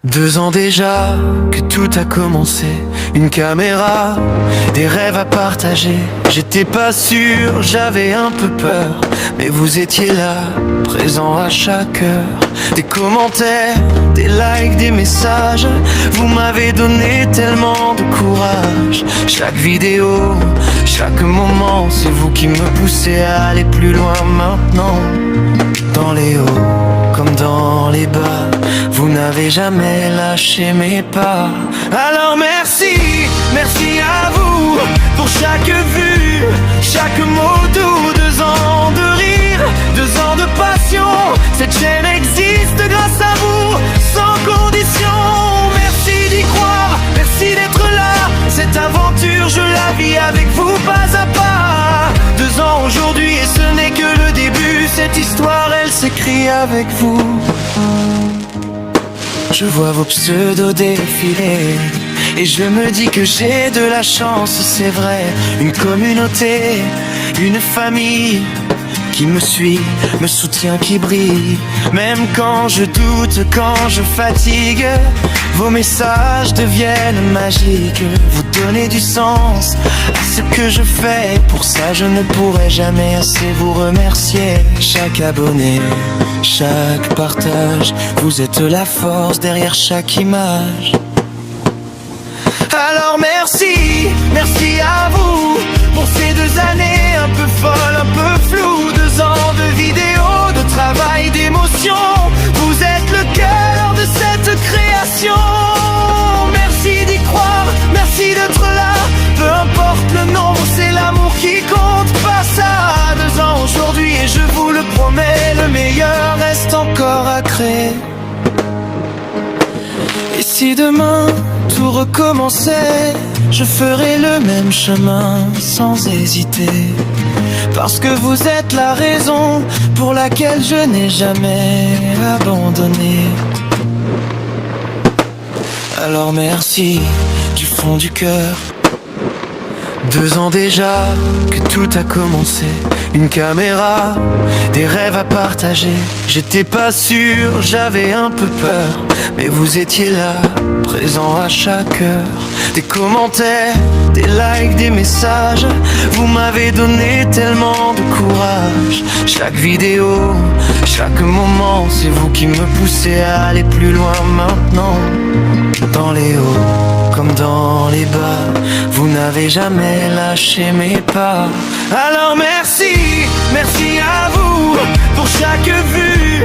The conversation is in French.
2 ans déjà que tout a commencé. Une caméra, des rêves à partager. J'étais pas sûr, j'avais un peu peur, mais vous étiez là, présent à chaque heure. Des commentaires, des likes, des messages. Vous m'avez donné tellement de courage. Chaque vidéo, chaque moment, c'est vous qui me poussez à aller plus loin maintenant. Dans les hauts comme dans les bas, vous n'avez jamais lâché mes pas. Alors merci, merci à vous pour chaque vue, chaque mot doux. 2 ans de rire, 2 ans de passion. Cette chaîne existe grâce à vous, sans condition. Merci d'y croire, merci d'être là. Cette aventure, je la vis avec vous pas à pas. 2 ans aujourd'hui et ce n'est que le début. Cette histoire, elle s'écrit avec vous. Je vois vos pseudos défiler et je me dis que j'ai de la chance, c'est vrai. Une communauté, une famille qui me suit, me soutient, qui brille. Même quand je doute, quand je fatigue, vos messages deviennent magiques. Vous donnez du sens à ce que je fais. Pour ça je ne pourrai jamais assez vous remercier. Chaque abonné, chaque partage, vous êtes la force derrière chaque image. Alors merci, merci à vous pour ces 2 années un peu folles, un peu floues. 2 ans de vidéos, de travail, d'émotion. Vous êtes le cœur de cette création. Merci d'y croire, merci d'être là. Peu importe le nombre, c'est l'amour qui compte. Pas ça, 2 ans aujourd'hui et je vous le promets, le meilleur reste encore à créer. Et si demain tout recommençait, je ferai le même chemin sans hésiter. Parce que vous êtes la raison pour laquelle je n'ai jamais abandonné. Alors merci du fond du cœur. 2 ans déjà que tout a commencé. Une caméra, des rêves à partager. J'étais pas sûr, j'avais un peu peur, mais vous étiez là, présent à chaque heure. Des commentaires, des likes, des messages. Vous m'avez donné tellement de courage. Chaque vidéo, chaque moment, c'est vous qui me poussez à aller plus loin maintenant. Dans les hauts comme dans les bas, vous n'avez jamais lâché mes pas. Alors merci, merci à vous pour chaque vue.